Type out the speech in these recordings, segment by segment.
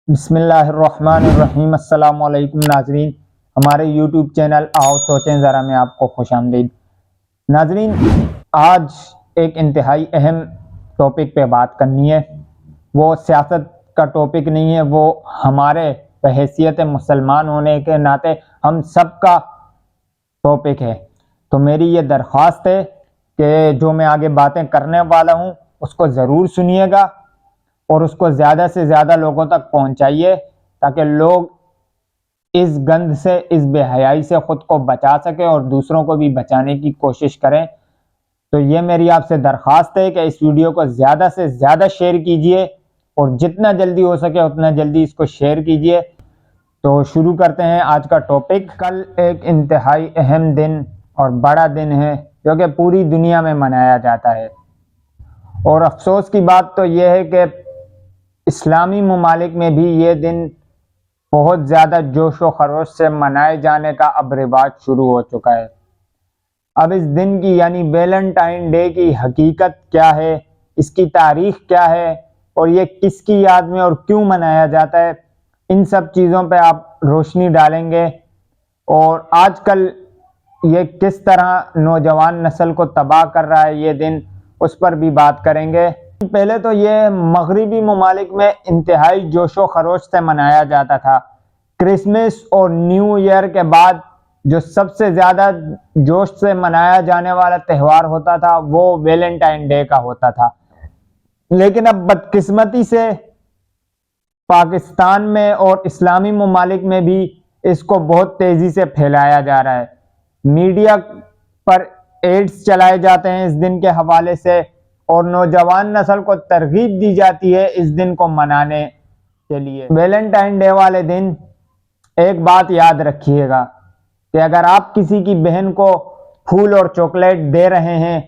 بسم اللہ الرحمن الرحیم۔ السلام علیکم ناظرین، ہمارے یوٹیوب چینل آؤ سوچیں ذرا میں آپ کو خوش آمدید۔ ناظرین، آج ایک انتہائی اہم ٹاپک پہ بات کرنی ہے۔ وہ سیاست کا ٹاپک نہیں ہے، وہ ہمارے بحیثیت مسلمان ہونے کے ناطے ہم سب کا ٹاپک ہے۔ تو میری یہ درخواست ہے کہ جو میں آگے باتیں کرنے والا ہوں اس کو ضرور سنیے گا اور اس کو زیادہ سے زیادہ لوگوں تک پہنچائیے تاکہ لوگ اس گند سے، اس بے حیائی سے خود کو بچا سکیں اور دوسروں کو بھی بچانے کی کوشش کریں۔ تو یہ میری آپ سے درخواست ہے کہ اس ویڈیو کو زیادہ سے زیادہ شیئر کیجئے اور جتنا جلدی ہو سکے اتنا جلدی اس کو شیئر کیجئے۔ تو شروع کرتے ہیں آج کا ٹاپک۔ کل ایک انتہائی اہم دن اور بڑا دن ہے جو کہ پوری دنیا میں منایا جاتا ہے، اور افسوس کی بات تو یہ ہے کہ اسلامی ممالک میں بھی یہ دن بہت زیادہ جوش و خروش سے منائے جانے کا اب رواج شروع ہو چکا ہے۔ اب اس دن کی یعنی ویلنٹائن ڈے کی حقیقت کیا ہے، اس کی تاریخ کیا ہے اور یہ کس کی یاد میں اور کیوں منایا جاتا ہے، ان سب چیزوں پہ آپ روشنی ڈالیں گے، اور آج کل یہ کس طرح نوجوان نسل کو تباہ کر رہا ہے یہ دن، اس پر بھی بات کریں گے۔ پہلے تو یہ مغربی ممالک میں انتہائی جوش و خروش سے منایا جاتا تھا۔ کرسمس اور نیو ایئر کے بعد جو سب سے زیادہ جوش سے منایا جانے والا تہوار ہوتا تھا وہ ویلنٹائن ڈے کا ہوتا تھا، لیکن اب بدقسمتی سے پاکستان میں اور اسلامی ممالک میں بھی اس کو بہت تیزی سے پھیلایا جا رہا ہے۔ میڈیا پر ایڈز چلائے جاتے ہیں اس دن کے حوالے سے، اور نوجوان نسل کو ترغیب دی جاتی ہے اس دن کو منانے کے لیے۔ ویلنٹائن ڈے والے دن ایک بات یاد رکھیے گا کہ اگر آپ کسی کی بہن کو پھول اور چاکلیٹ دے رہے ہیں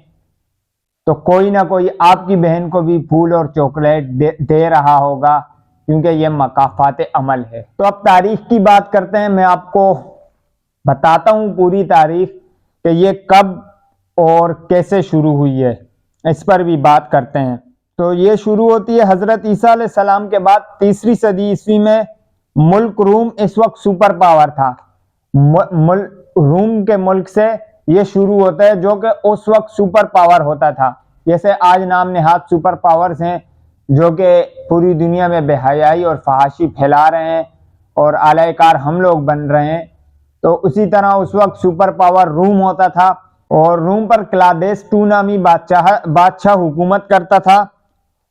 تو کوئی نہ کوئی آپ کی بہن کو بھی پھول اور چاکلیٹ دے رہا ہوگا، کیونکہ یہ مکافات عمل ہے۔ تو اب تاریخ کی بات کرتے ہیں۔ میں آپ کو بتاتا ہوں پوری تاریخ کہ یہ کب اور کیسے شروع ہوئی ہے، اس پر بھی بات کرتے ہیں۔ تو یہ شروع ہوتی ہے حضرت عیسیٰ علیہ السلام کے بعد 3 صدی عیسوی میں۔ ملک روم اس وقت سپر پاور تھا۔ روم کے ملک سے یہ شروع ہوتا ہے جو کہ اس وقت سپر پاور ہوتا تھا، جیسے آج نام نہاد سپر پاورز ہیں جو کہ پوری دنیا میں بے حیائی اور فحاشی پھیلا رہے ہیں اور اعلی کار ہم لوگ بن رہے ہیں۔ تو اسی طرح اس وقت سپر پاور روم ہوتا تھا، اور روم پر کلاڈیس II نامی بادشاہ حکومت کرتا تھا،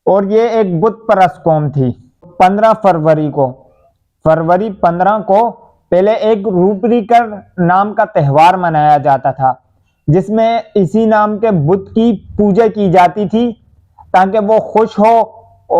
اور یہ ایک بت پرست قوم تھی۔ 15 فروری 15 کو پہلے ایک روپریکر نام کا تہوار منایا جاتا تھا، جس میں اسی نام کے بت کی پوجا کی جاتی تھی تاکہ وہ خوش ہو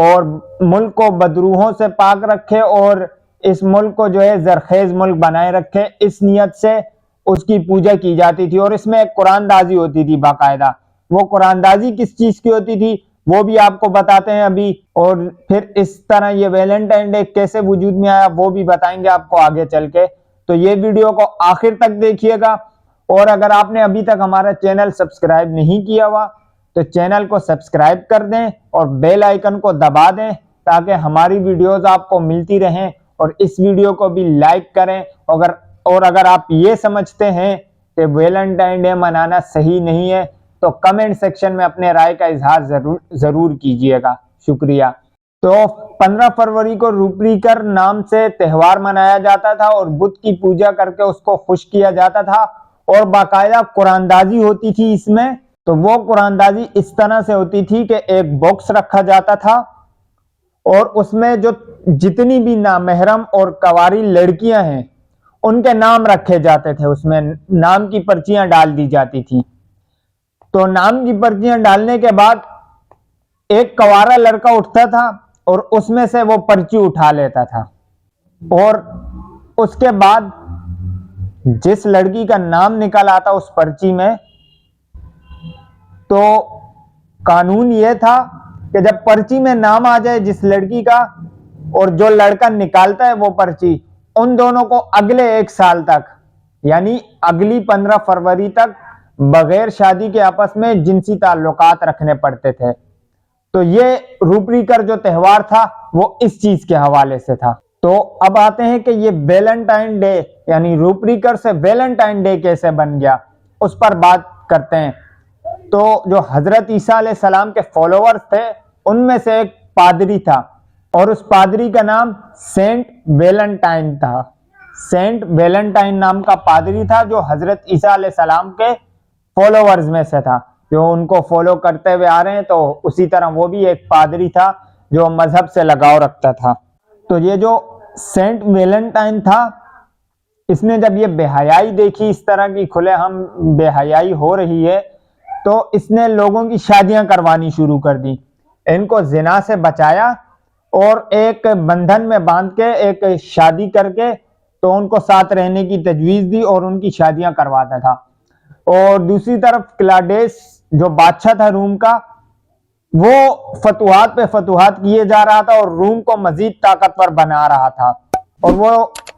اور ملک کو بدروحوں سے پاک رکھے اور اس ملک کو جو ہے زرخیز ملک بنائے رکھے۔ اس نیت سے اس کی پوجا کی جاتی تھی، اور اس میں ایک قرآن دازی ہوتی تھی باقاعدہ۔ وہ قرآن دازی کس چیز کی ہوتی تھی وہ بھی آپ کو بتاتے ہیں ابھی، اور پھر اس طرح یہ ویلنٹائن ڈے کیسے وجود میں آیا وہ بھی بتائیں گے آپ کو آگے چل کے۔ تو یہ ویڈیو کو آخر تک دیکھیے گا، اور اگر آپ نے ابھی تک ہمارا چینل سبسکرائب نہیں کیا ہوا تو چینل کو سبسکرائب کر دیں اور بیل آئیکن کو دبا دیں تاکہ ہماری ویڈیوز آپ کو ملتی رہیں، اور اس ویڈیو کو بھی لائک کریں۔ اور اگر آپ یہ سمجھتے ہیں کہ ویلنٹائن ڈے منانا صحیح نہیں ہے تو کمنٹ سیکشن میں اپنے رائے کا اظہار ضرور کیجئے گا۔ شکریہ۔ تو 15 فروری کو روپریکر نام سے تہوار منایا جاتا تھا، اور بت کی پوجا کر کے اس کو خوش کیا جاتا تھا، اور باقاعدہ قرآن دازی ہوتی تھی اس میں۔ تو وہ قرآن دازی اس طرح سے ہوتی تھی کہ ایک باکس رکھا جاتا تھا، اور اس میں جو جتنی بھی نامحرم اور کواری لڑکیاں ہیں ان کے نام رکھے جاتے تھے، اس میں نام کی پرچیاں ڈال دی جاتی تھی۔ تو نام کی پرچیاں ڈالنے کے بعد ایک کوارا لڑکا اٹھتا تھا اور اس میں سے وہ پرچی اٹھا لیتا تھا، اور اس کے بعد جس لڑکی کا نام نکل آتا اس پرچی میں، تو قانون یہ تھا کہ جب پرچی میں نام آ جائے جس لڑکی کا اور جو لڑکا نکالتا ہے وہ پرچی، ان دونوں کو اگلے 1 سال تک یعنی اگلی 15 فروری تک بغیر شادی کے آپس میں جنسی تعلقات رکھنے پڑتے تھے۔ تو یہ روپریکر جو تہوار تھا وہ اس چیز کے حوالے سے تھا۔ تو اب آتے ہیں کہ یہ ویلنٹائن ڈے یعنی روپریکر سے ویلنٹائن ڈے کیسے بن گیا، اس پر بات کرتے ہیں۔ تو جو حضرت عیسیٰ علیہ السلام کے فالوورز تھے ان میں سے ایک پادری تھا اور اس پادری کا نام سینٹ ویلنٹائن تھا۔ سینٹ ویلنٹائن نام کا پادری تھا جو حضرت عیسیٰ علیہ السلام کے فالوورز میں سے تھا، جو ان کو فالو کرتے ہوئے آ رہے ہیں۔ تو اسی طرح وہ بھی ایک پادری تھا جو مذہب سے لگاؤ رکھتا تھا۔ تو یہ جو سینٹ ویلنٹائن تھا، اس نے جب یہ بے حیائی دیکھی، اس طرح کی کھلے ہم بے حیائی ہو رہی ہے، تو اس نے لوگوں کی شادیاں کروانی شروع کر دی، ان کو زنا سے بچایا اور ایک بندھن میں باندھ کے ایک شادی کر کے تو ان کو ساتھ رہنے کی تجویز دی اور ان کی شادیاں کرواتا تھا۔ اور دوسری طرف کلاڈیس جو بادشاہ تھا روم کا، وہ فتوحات پہ فتوحات کیے جا رہا تھا اور روم کو مزید طاقتور بنا رہا تھا، اور وہ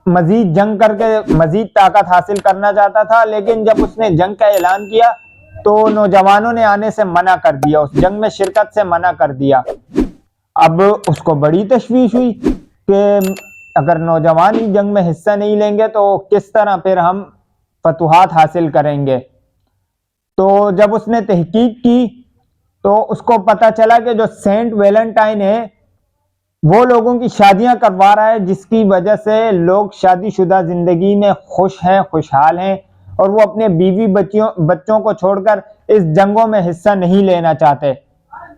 مزید جنگ کر کے مزید طاقت حاصل کرنا چاہتا تھا۔ لیکن جب اس نے جنگ کا اعلان کیا تو نوجوانوں نے آنے سے منع کر دیا، اس جنگ میں شرکت سے منع کر دیا۔ اب اس کو بڑی تشویش ہوئی کہ اگر نوجوان ہی جنگ میں حصہ نہیں لیں گے تو کس طرح پھر ہم فتوحات حاصل کریں گے۔ تو جب اس نے تحقیق کی تو اس کو پتا چلا کہ جو سینٹ ویلنٹائن ہے وہ لوگوں کی شادیاں کروا رہا ہے، جس کی وجہ سے لوگ شادی شدہ زندگی میں خوش ہیں، خوشحال ہیں، اور وہ اپنے بیوی بچوں کو چھوڑ کر اس جنگوں میں حصہ نہیں لینا چاہتے۔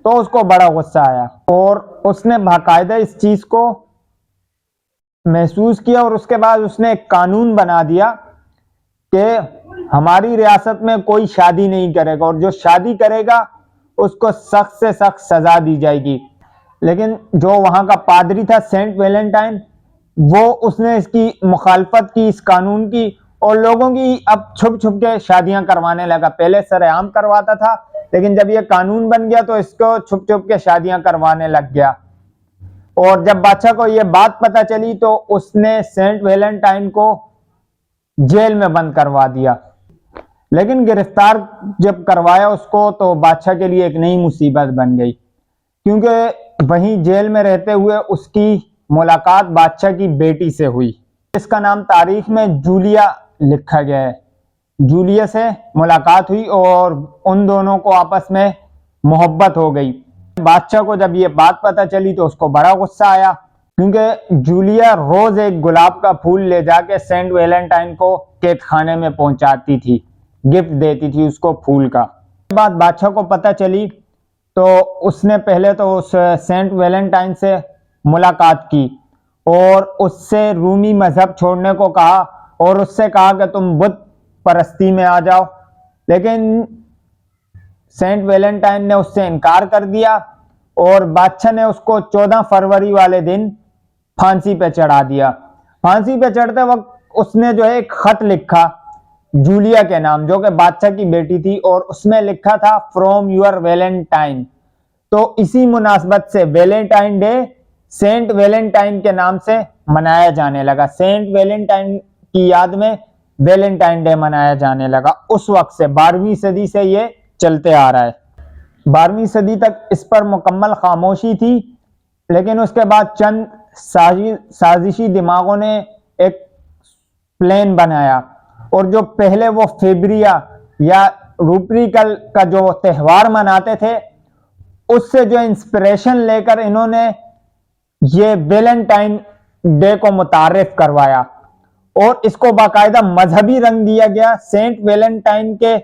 تو اس کو بڑا غصہ آیا اور اس نے باقاعدہ اس چیز کو محسوس کیا، اور اس کے بعد اس نے ایک قانون بنا دیا کہ ہماری ریاست میں کوئی شادی نہیں کرے گا، اور جو شادی کرے گا اس کو سخت سے سخت سزا دی جائے گی۔ لیکن جو وہاں کا پادری تھا سینٹ ویلنٹائن، وہ اس نے اس کی مخالفت کی، اس قانون کی، اور لوگوں کی اب چھپ چھپ کے شادیاں کروانے لگا۔ پہلے سر عام کرواتا تھا، لیکن جب یہ قانون بن گیا تو اس کو چھپ چھپ کے شادیاں کروانے لگ گیا۔ اور جب بادشاہ کو یہ بات پتہ چلی تو اس نے سینٹ ویلنٹائن کو جیل میں بند کروا دیا۔ لیکن گرفتار جب کروایا اس کو تو بادشاہ کے لیے ایک نئی مصیبت بن گئی، کیونکہ وہیں جیل میں رہتے ہوئے اس کی ملاقات بادشاہ کی بیٹی سے ہوئی، اس کا نام تاریخ میں جولیا لکھا گیا ہے۔ جولیا سے ملاقات ہوئی اور ان دونوں کو آپس میں محبت ہو گئی۔ بادشاہ کو جب یہ بات پتہ چلی تو اس کو بڑا غصہ آیا، کیونکہ جولیا روز ایک گلاب کا پھول لے جا کے سینٹ ویلنٹائن کو قید خانے میں پہنچاتی تھی، گفٹ دیتی تھی اس کو پھول کا۔ بعد بادشاہ کو پتہ چلی تو اس نے پہلے تو اس سینٹ ویلنٹائن سے ملاقات کی اور اس سے رومی مذہب چھوڑنے کو کہا، اور اس سے کہا کہ تم بت پرستی میں آ جاؤ۔ لیکن سینٹ ویلنٹائن نے اس سے انکار کر دیا اور بادشاہ نے اس کو 14 فروری والے دن پھانسی پہ چڑھا دیا۔ پھانسی پہ چڑھتے وقت اس نے جو ہے ایک خط لکھا جولیا کے نام، جو کہ بادشاہ کی بیٹی تھی، اور اس میں لکھا تھا فرام یور ویلنٹائن۔ تو اسی مناسبت سے ویلنٹائن ڈے سینٹ ویلنٹائن کے نام سے منایا جانے لگا۔ سینٹ ویلنٹائن کی یاد میں ویلنٹائن ڈے منایا جانے لگا۔ اس وقت سے 12ویں صدی سے یہ چلتے آ رہا ہے۔ 12ویں صدی تک اس پر مکمل خاموشی تھی، لیکن اس کے بعد چند سازشی دماغوں نے ایک پلان بنایا، اور جو پہلے وہ فیبریا یا روپریکل کا جو تہوار مناتے تھے اس سے جو انسپریشن لے کر انہوں نے یہ ویلنٹائن ڈے کو متعارف کروایا، اور اس کو باقاعدہ مذہبی رنگ دیا گیا۔ سینٹ ویلنٹائن کے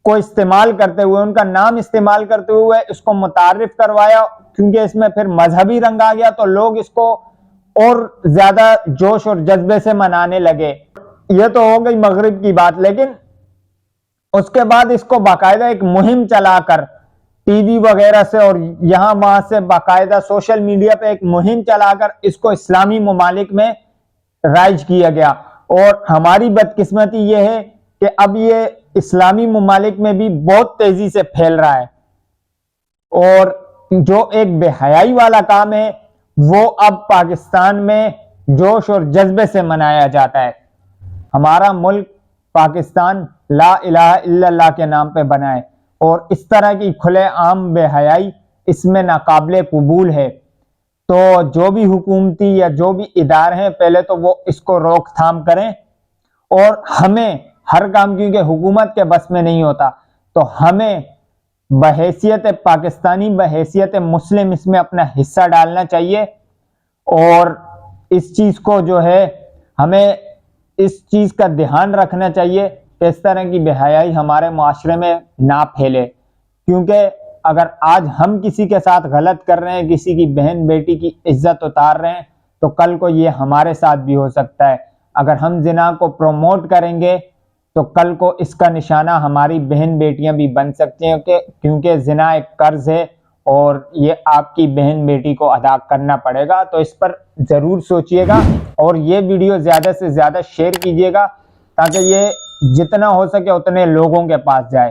کو استعمال کرتے ہوئے، ان کا نام استعمال کرتے ہوئے اس کو متعارف کروایا، کیونکہ اس میں پھر مذہبی رنگ آ گیا تو لوگ اس کو اور زیادہ جوش اور جذبے سے منانے لگے۔ یہ تو ہو گئی مغرب کی بات، لیکن اس کے بعد اس کو باقاعدہ ایک مہم چلا کر ٹی وی وغیرہ سے اور یہاں وہاں سے باقاعدہ سوشل میڈیا پہ ایک مہم چلا کر اس کو اسلامی ممالک میں رائج کیا گیا۔ اور ہماری بدقسمتی یہ ہے کہ اب یہ اسلامی ممالک میں بھی بہت تیزی سے پھیل رہا ہے، اور جو ایک بے حیائی والا کام ہے وہ اب پاکستان میں جوش اور جذبے سے منایا جاتا ہے۔ ہمارا ملک پاکستان لا الہ الا اللہ کے نام پہ بنا ہے، اور اس طرح کی کھلے عام بے حیائی اس میں ناقابل قبول ہے۔ تو جو بھی حکومتی یا جو بھی ادارے ہیں پہلے تو وہ اس کو روک تھام کریں، اور ہمیں ہر کام، کیونکہ حکومت کے بس میں نہیں ہوتا، تو ہمیں بحیثیت پاکستانی، بحیثیت مسلم اس میں اپنا حصہ ڈالنا چاہیے، اور اس چیز کو جو ہے ہمیں اس چیز کا دھیان رکھنا چاہیے کہ اس طرح کی بے حیائی ہمارے معاشرے میں نہ پھیلے، کیونکہ اگر آج ہم کسی کے ساتھ غلط کر رہے ہیں، کسی کی بہن بیٹی کی عزت اتار رہے ہیں، تو کل کو یہ ہمارے ساتھ بھی ہو سکتا ہے۔ اگر ہم زنا کو پروموٹ کریں گے تو کل کو اس کا نشانہ ہماری بہن بیٹیاں بھی بن سکتی ہیں، کیونکہ زنا ایک قرض ہے اور یہ آپ کی بہن بیٹی کو ادا کرنا پڑے گا۔ تو اس پر ضرور سوچئے گا، اور یہ ویڈیو زیادہ سے زیادہ شیئر کیجئے گا تاکہ یہ جتنا ہو سکے اتنے لوگوں کے پاس جائے۔